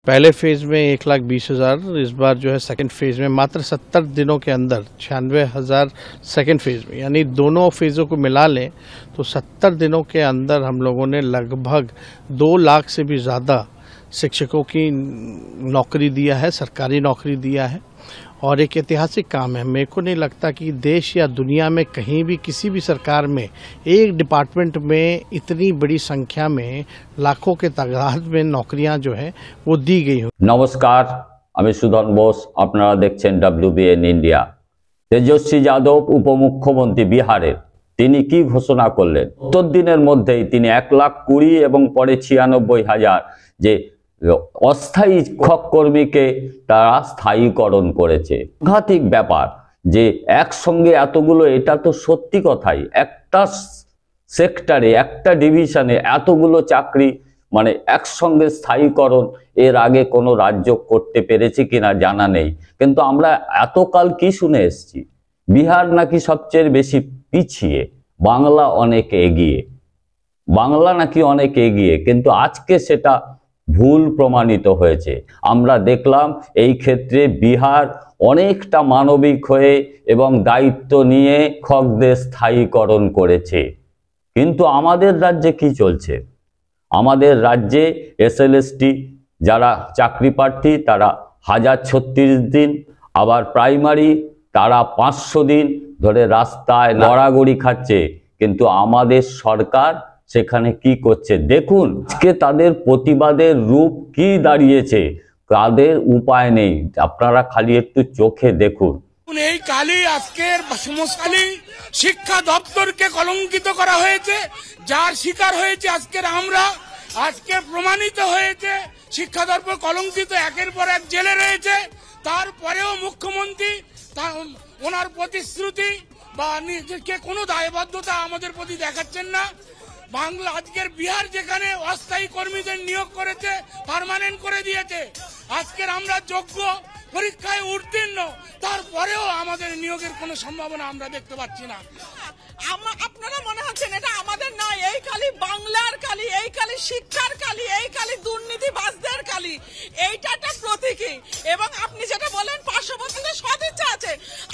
पहले फेज में 1,20,000, इस बार जो है सेकंड फेज में मात्र 70 दिनों के अंदर 96,000 सेकंड फेज में, यानी दोनों फेज़ों को मिला लें तो 70 दिनों के अंदर हम लोगों ने लगभग 2 लाख से भी ज़्यादा शिक्षकों की नौकरी दिया है, सरकारी नौकरी दिया है और एक ऐतिहासिक काम है। मेरे को नहीं लगता कि देश या दुनिया में कहीं भी किसी भी सरकार में एक डिपार्टमेंट में इतनी बड़ी संख्या में लाखों के तादाद में नौकरियां जो है वो दी गई हो। नमस्कार, আমি সুধন বোস, আপনারা দেখছেন WBN ইন্ডিয়া। তেজস্বী যাদব উপমুখ্যমন্ত্রী বিহারের, তিনি কি ঘোষণা করলেন? 70 দিনের মধ্যেই তিনি 1,20,000 এবং পরে 96,000 যে অস্থায়ী শিক্ষক কর্মীকে তারা স্থায়ীকরণ করেছে। সাংঘাতিক ব্যাপার যে একসঙ্গে এতগুলো, এটা তো সত্যি কথাই, একটা সেক্টরে একটা ডিভিশনে এতগুলো চাকরি মানে একসঙ্গে স্থায়ীকরণ এর আগে কোনো রাজ্য করতে পেরেছে কিনা জানা নেই। কিন্তু আমরা এতকাল কি শুনে এসেছি, বিহার নাকি সবচেয়ে বেশি পিছিয়ে, বাংলা অনেক এগিয়ে, বাংলা নাকি অনেক এগিয়ে, কিন্তু আজকে সেটা ভুল প্রমাণিত হয়েছে। আমরা দেখলাম এই ক্ষেত্রে বিহার অনেকটা মানবিক হয়ে এবং দায়িত্ব নিয়ে শিক্ষকদের স্থায়ীকরণ করেছে। কিন্তু আমাদের রাজ্যে কি চলছে? আমাদের রাজ্যে SLST যারা চাকরি প্রার্থী তারা 1036 দিন, আবার প্রাইমারি তারা 500 দিন ধরে রাস্তায় গড়াগড়ি খাচ্ছে। কিন্তু আমাদের সরকার সেখানে কি করছে দেখুন। আজকে তাদের প্রতিবাদের রূপ কি দাঁড়িয়েছে, তাদের উপায় নেই, আপনারা খালি একটু চোখে দেখুন। এই কালি আজকের সমসালী শিক্ষা দপ্তরকে কলঙ্কিত করা হয়েছে, যার শিকার হয়েছে আজকের আমরা। আজকে প্রমাণিত হয়েছে শিক্ষা দপ্তর কলঙ্কিত, একের পর এক জেলে রয়েছে। তারপরেও মুখ্যমন্ত্রী ওনার প্রতিশ্রুতি বা নিজেকে কোনো দায়বদ্ধতা আমাদের প্রতি দেখাচ্ছেন না। বাংলা আজকের বিহার যেখানে অস্থায়ী কর্মীদের নিয়োগ করেছে, পার্মানেন্ট করে দিয়েছে। আজকের আমরা যোগ্য, পরীক্ষায় উত্তীর্ণ, তারপরেও আমাদের নিয়োগের কোনো সম্ভাবনা আমরা দেখতে পাচ্ছি না। আপনারা মনে হচ্ছেন এটা আমাদের নয়, এই কালি বাংলার কালি, এই কালি শিক্ষার কালি, এই কালি দুর্নীতিবাজদের কালি, এইটা একটা প্রতীকী। এবং আপনি যেটা বলেন পার্শ্ববর্তীদের সদিচ্ছা আছে,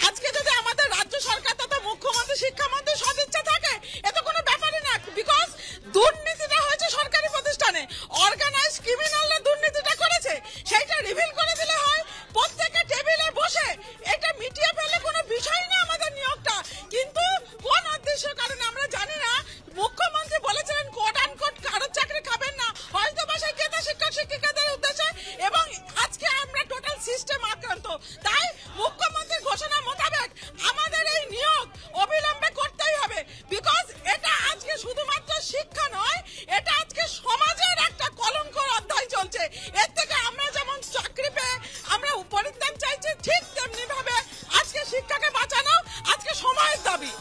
আজকে যদি আমাদের রাজ্য সরকার তথা মুখ্যমন্ত্রী, শিক্ষামন্ত্রী সদিচ্ছা থাকে, এত কোনো ব্যাপারই না। বিকজ দুর্নীতিটা হয়েছে সরকারি প্রতিষ্ঠানে, অর্গানাইজড ক্রিমিনালরা দুর্নীতিটা করেছে, সেইটা রিভিল করে দিলে হয়। প্রত্যেকে টেবিলে বসে এটা মিটিয়ে ফেলে কোনো বিষয় না আমাদের নিয়োগটা। কিন্তু কোন উদ্দেশ্য কারণে আমরা জানি না। মুখ্যমন্ত্রী বলেছিলেন কোট অ্যান্ড কোট কারোর চাকরি খাবেন না, হয়তো বাসায় ক্রেতা শিক্ষক শিক্ষিকাদের উদ্দেশ্যে। এবং আজকে আমরা টোটাল সিস্টেম আক্রান্ত। তাই মুখ্যমন্ত্রীর ঘোষণা মোতাবেক আমাদের এই নিয়োগ অবিলম্বে করতেই হবে। বিকজ এটা আজকে শুধুমাত্র শিক্ষা নয়, এটা আজকে সমাজের একটা কলঙ্কর অধ্যায় চলছে। এর থেকে আমরা যেমন চাকরি পেয়ে আমরা পরিত্রাণ চাইছি, ঠিক তেমনি ভাবে আজকে শিক্ষাকে বাঁচানো আজকে সময়ের দাবি।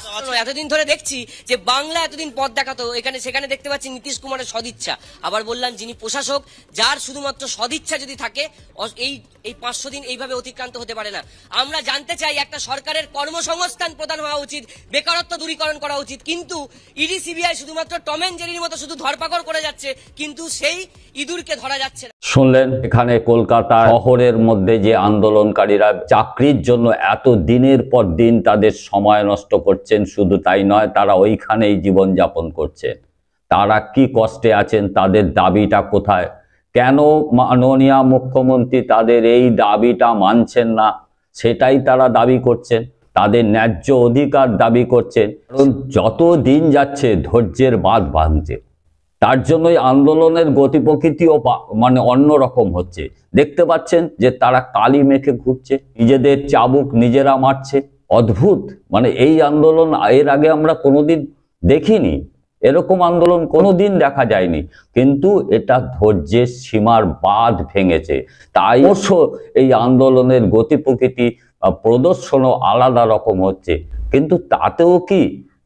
এতদিন ধরে দেখছি যে বাংলা এতদিন পথ দেখাতো, এখানে সেখানে দেখতে পাচ্ছি নীতিশ কুমারের সদিচ্ছা। আবার বললাম যিনি প্রশাসক, যার শুধুমাত্র সদিচ্ছা যদি থাকে, এই 500 দিন এইভাবে অতিক্রান্ত হতে পারে না। আমরা জানতে চাই, একটা সরকারের কর্মসংস্থান প্রদান হওয়া উচিত, বেকারত্ব দূরীকরণ করা উচিত। কিন্তু ইডি সিবিআই শুধুমাত্র টম এন্ড জেরির মতো শুধু ধরপাকড় করে যাচ্ছে, কিন্তু সেই ইঁদুরকে ধরা যাচ্ছে না। শুনলেন, এখানে কলকাতা শহরের মধ্যে যে আন্দোলনকারীরা চাকরির জন্য এত দিনের পর দিন তাদের সময় নষ্ট করছেন, শুধু তাই নয়, তারা ওইখানেই জীবনযাপন করছেন। তারা কি কষ্টে আছেন, তাদের দাবিটা কোথায়? কেন মাননীয় মুখ্যমন্ত্রী তাদের এই দাবিটা মানছেন না, সেটাই তারা দাবি করছেন, তাদের ন্যায্য অধিকার দাবি করছেন। কারণ যত দিন যাচ্ছে ধৈর্যের বাঁধ ভাঙছে, তার জন্যই আন্দোলনের গতি প্রকৃতিও মানে অন্যরকম হচ্ছে। দেখতে পাচ্ছেন যে তারা কালি মেখে ঘুরছে, নিজেদের চাবুক নিজেরা মারছে। অদ্ভুত, মানে এই আন্দোলন এর আগে আমরা কোনোদিন দেখিনি, এরকম আন্দোলন কোনোদিন দেখা যায়নি। কিন্তু এটা ধৈর্যের সীমার বাঁধ ভেঙেছে। তাই অবশ্য এই আন্দোলনের গতি প্রকৃতি প্রদর্শনও আলাদা রকম হচ্ছে। কিন্তু তাতেও কি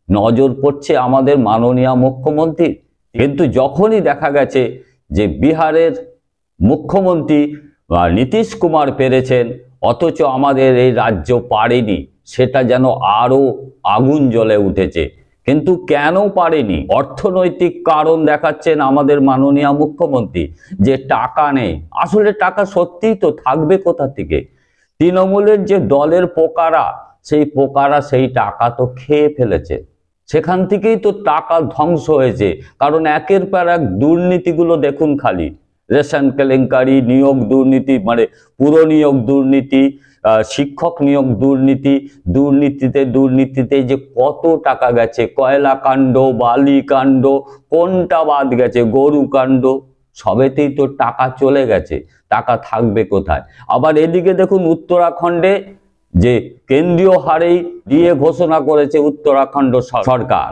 নজর পড়ছে আমাদের মাননীয় মুখ্যমন্ত্রী? কিন্তু যখনই দেখা গেছে যে বিহারের মুখ্যমন্ত্রী নীতিশ কুমার পেরেছেন, অথচ আমাদের এই রাজ্য পারেনি, সেটা যেন আরো আগুন জ্বলে উঠেছে। কিন্তু কেন পারেনি? অর্থনৈতিক কারণ দেখাচ্ছেন আমাদের মাননীয় মুখ্যমন্ত্রী, যে টাকা নেই। আসলে টাকা সত্যিই তো থাকবে কোথা থেকে? তৃণমূলের যে দলের পোকারা, সেই পোকারা সেই টাকা তো খেয়ে ফেলেছে, সেখান থেকেই তো টাকা ধ্বংস হয়েছে। কারণ একের পর এক দুর্নীতিগুলো দেখুন, খালি রেশন কেলেঙ্কারি, নিয়োগ দুর্নীতি, মানে পুরো নিয়োগ দুর্নীতি, শিক্ষক নিয়োগ দুর্নীতি, দুর্নীতিতে যে কত টাকা গেছে, কয়লা কাণ্ড, বালি কাণ্ড, কোনটা বাদ গেছে, গরু কাণ্ড, সবেতেই তো টাকা চলে গেছে। টাকা থাকবে কোথায়? আবার এদিকে দেখুন উত্তরাখণ্ডে যে কেন্দ্রীয় হারেই দিয়ে ঘোষণা করেছে উত্তরাখণ্ড সরকার,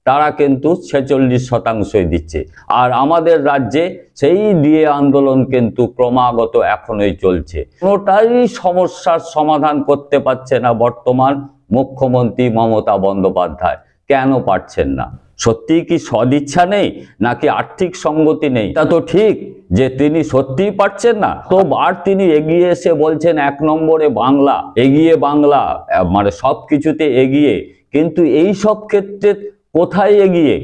তারা কিন্তু 46% দিচ্ছে। আর আমাদের রাজ্যে সেই দিয়ে আন্দোলন কিন্তু ক্রমাগত এখনোই চলছে। কোনোটাই সমস্যার সমাধান করতে পারছে না বর্তমান মুখ্যমন্ত্রী মমতা বন্দ্যোপাধ্যায়। কেন পারছেন না? সত্যিই কি সদিচ্ছা নেই, নাকি আর্থিক সঙ্গতি নেই? তা তো ঠিক যে তিনি সত্যিই পারছেন না। তো আর তিনি এগিয়ে এসে বলছেন 1 নম্বরে বাংলা, এগিয়ে বাংলা, মানে সবকিছুতে এগিয়ে। কিন্তু এই সব ক্ষেত্রে কোথায় এগিয়ে?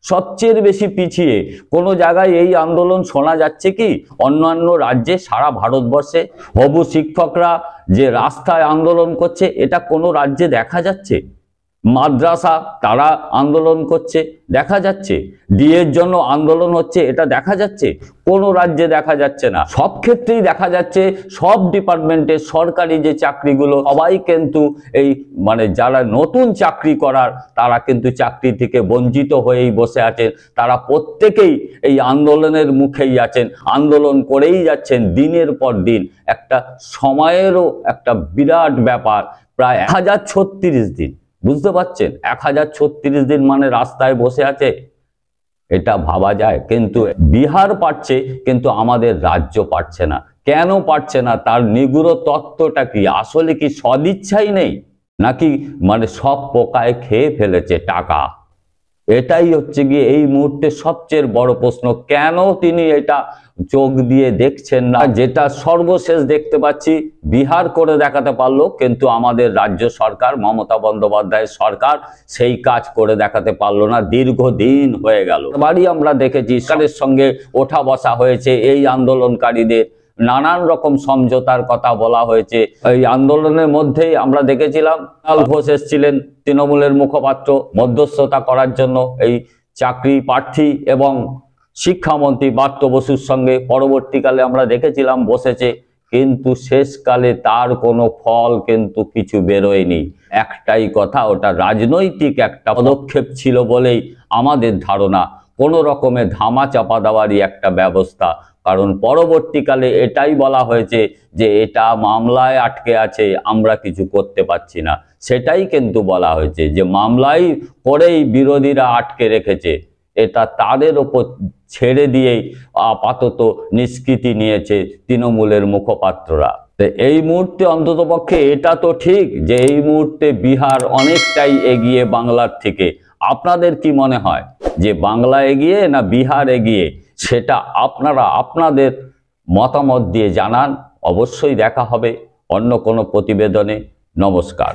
সবচেয়ে বেশি পিছিয়ে। কোনো জায়গায় এই আন্দোলন শোনা যাচ্ছে কি? অন্যান্য রাজ্যে, সারা ভারতবর্ষে হবু শিক্ষকরা যে রাস্তায় আন্দোলন করছে, এটা কোনো রাজ্যে দেখা যাচ্ছে? মাদ্রাসা তারা আন্দোলন করছে, দেখা যাচ্ছে? ডিএর জন্য আন্দোলন হচ্ছে, এটা দেখা যাচ্ছে? কোনো রাজ্যে দেখা যাচ্ছে না। সব ক্ষেত্রেই দেখা যাচ্ছে সব ডিপার্টমেন্টে সরকারি যে চাকরিগুলো, সবাই কিন্তু এই মানে যারা নতুন চাকরি করার, তারা কিন্তু চাকরি থেকে বঞ্চিত হয়েই বসে আছেন। তারা প্রত্যেকেই এই আন্দোলনের মুখেই আছেন, আন্দোলন করেই যাচ্ছেন দিনের পর দিন। একটা সময়েরও একটা বিরাট ব্যাপার, প্রায় 1036 দিন। বুঝতে পারছেন? 1036 দিন মানে রাস্তায় বসে আছে, এটা ভাবা যায়? কিন্তু বিহার পারছে, কিন্তু আমাদের রাজ্য পারছে না। কেন পারছে না? তার নিগুড় তত্ত্বটা কি? আসলে কি সদিচ্ছাই নেই, নাকি মানে সব পোকায় খেয়ে ফেলেছে টাকা? এটাই হচ্ছে গিয়ে এই মুহূর্তে সবচেয়ে বড় প্রশ্ন। কেন তিনি এটা চোখ দিয়ে দেখছেন না? যেটা সর্বশেষ দেখতে পাচ্ছি, বিহার করে দেখাতে পারলো, কিন্তু আমাদের রাজ্য সরকার, মমতা বন্দ্যোপাধ্যায়ের সরকার সেই কাজ করে দেখাতে পারলো না। দীর্ঘদিন হয়ে গেল, বারই আমরা দেখেছি সরকারের সঙ্গে ওঠা বসা হয়েছে এই আন্দোলনকারীদের, নানান রকম সমঝোতার কথা বলা হয়েছে। এই আন্দোলনের মধ্যেই আমরা দেখেছিলাম কুণাল ঘোষ এসেছিলেন, তৃণমূলের মুখপাত্র, মধ্যস্থতা করার জন্য এই চাকরি প্রার্থী এবং শিক্ষামন্ত্রী ব্রাত্য বসুর সঙ্গে। পরবর্তীকালে আমরা দেখেছিলাম বসেছে, কিন্তু শেষকালে তার কোনো ফল কিন্তু কিছু বেরোয়নি। একটাই কথা, ওটা রাজনৈতিক একটা পদক্ষেপ ছিল বলেই আমাদের ধারণা, কোনো রকমের ধামা চাপা দেওয়ারই একটা ব্যবস্থা। কারণ পরবর্তীকালে এটাই বলা হয়েছে যে এটা মামলায় আটকে আছে, আমরা কিছু করতে পারছি না। সেটাই কিন্তু বলা হয়েছে যে মামলায় করেই বিরোধীরা আটকে রেখেছে, এটা তাদের ওপর ছেড়ে দিয়েই আপাতত নিষ্কৃতি নিয়েছে তৃণমূলের মুখপাত্ররা। তো এই মুহূর্তে অন্ততপক্ষে এটা তো ঠিক যে এই মুহূর্তে বিহার অনেকটাই এগিয়ে বাংলার থেকে। আপনাদের কি মনে হয় যে বাংলা এগিয়ে না বিহার এগিয়ে? সেটা আপনারা আপনাদের মতামত দিয়ে জানান। অবশ্যই দেখা হবে অন্য কোনো প্রতিবেদনে। নমস্কার।